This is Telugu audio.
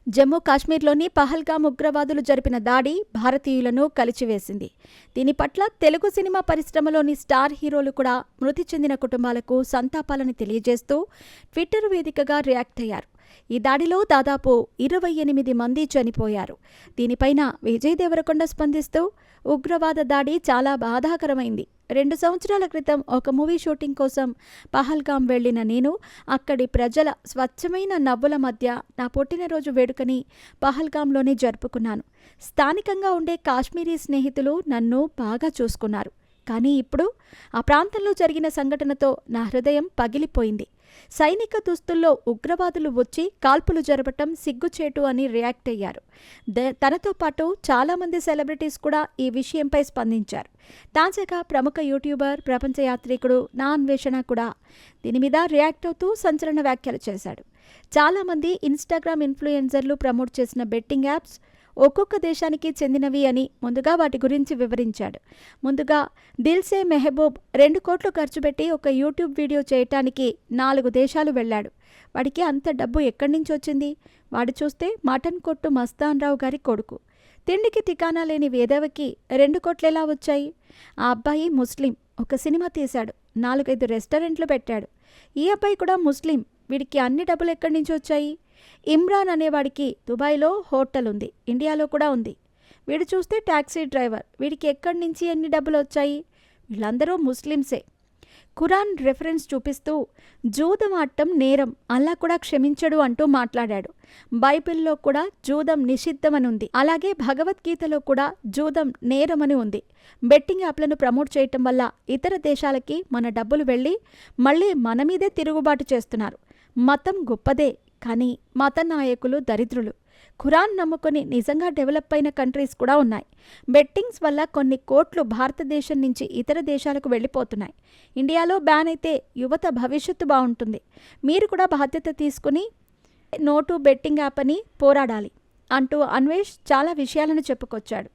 జమ్మూ కాశ్మీర్లోని పహల్గాం ఉగ్రవాదులు జరిపిన దాడి భారతీయులను కలిచివేసింది. దీని పట్ల తెలుగు సినిమా పరిశ్రమలోని స్టార్ హీరోలు కూడా మృతి చెందిన కుటుంబాలకు సంతాపాలను తెలియజేస్తూ ట్విట్టర్ వేదికగా రియాక్ట్ అయ్యారు. ఈ దాడిలో దాదాపు 28 మంది చనిపోయారు. దీనిపైన విజయ్ దేవరకొండ స్పందిస్తూ, ఉగ్రవాద దాడి చాలా బాధాకరమైంది. 2 సంవత్సరాల క్రితం ఒక మూవీ షూటింగ్ కోసం పహల్గాం వెళ్లిన నేను అక్కడి ప్రజల స్వచ్ఛమైన నవ్వుల మధ్య నా పుట్టినరోజు వేడుకని పహల్గాంలోనే జరుపుకున్నాను. స్థానికంగా ఉండే కాశ్మీరీ స్నేహితులు నన్ను బాగా చూసుకున్నారు. కానీ ఇప్పుడు ఆ ప్రాంతంలో జరిగిన సంఘటనతో నా హృదయం పగిలిపోయింది. సైనిక దుస్తుల్లో ఉగ్రవాదులు వచ్చి కాల్పులు జరపటం సిగ్గుచేటు అని రియాక్ట్ అయ్యారు. తనతో పాటు చాలామంది సెలబ్రిటీస్ కూడా ఈ విషయంపై స్పందించారు. తాజాగా ప్రముఖ యూట్యూబర్, ప్రపంచ యాత్రికుడు నా అన్వేషణ కూడా దీని మీద రియాక్ట్ అవుతూ సంచలన వ్యాఖ్యలు చేశాడు. చాలామంది ఇన్స్టాగ్రామ్ ఇన్ఫ్లుయెన్సర్లు ప్రమోట్ చేసిన బెట్టింగ్ యాప్స్ ఒక్కొక్క దేశానికి చెందినవి అని ముందుగా వాటి గురించి వివరించాడు. ముందుగా దిల్సే మెహబూబ్ 2 కోట్లు ఖర్చు పెట్టి ఒక యూట్యూబ్ వీడియో చేయటానికి 4 దేశాలు వెళ్లాడు. వాడికి అంత డబ్బు ఎక్కడి నుంచి వచ్చింది? వాడు చూస్తే మటన్ కొట్టు మస్తాన్ రావు గారి కొడుకు. తిండికి ఠికానా లేని వేదవకి 2 కోట్లు ఎలా వచ్చాయి? ఆ అబ్బాయి ముస్లిం, ఒక సినిమా తీశాడు, 4-5 రెస్టారెంట్లు పెట్టాడు. ఈ అబ్బాయి కూడా ముస్లిం, వీడికి అన్ని డబ్బులు ఎక్కడి నుంచి వచ్చాయి? ఇమ్రాన్ అనేవాడికి దుబాయ్లో హోటల్ ఉంది, ఇండియాలో కూడా ఉంది. వీడు చూస్తే ట్యాక్సీ డ్రైవర్, వీడికి ఎక్కడి నుంచి ఎన్ని డబ్బులు వచ్చాయి? వీళ్ళందరూ ముస్లింసే. ఖురాన్ రెఫరెన్స్ చూపిస్తూ జూదం ఆడటం నేరం, అల్లా కూడా క్షమించడు అంటూ మాట్లాడాడు. బైబిల్లో కూడా జూదం నిషిద్ధమని ఉంది. అలాగే భగవద్గీతలో కూడా జూదం నేరమని ఉంది. బెట్టింగ్ యాప్లను ప్రమోట్ చేయటం వల్ల ఇతర దేశాలకి మన డబ్బులు వెళ్ళి మళ్ళీ మన మీదే తిరుగుబాటు చేస్తున్నారు. మతం గొప్పదే, కానీ మత నాయకులు దరిద్రులు. ఖురాన్ నమ్ముకొని నిజంగా డెవలప్ అయిన కంట్రీస్ కూడా ఉన్నాయి. బెట్టింగ్స్ వల్ల కొన్ని కోట్లు భారతదేశం నుంచి ఇతర దేశాలకు వెళ్ళిపోతున్నాయి. ఇండియాలో బ్యాన్ అయితే యువత భవిష్యత్తు బాగుంటుంది. మీరు కూడా బాధ్యత తీసుకుని నో టు బెట్టింగ్ యాప్ అని పోరాడాలి అంటూ అన్వేష్ చాలా విషయాలను చెప్పుకొచ్చాడు.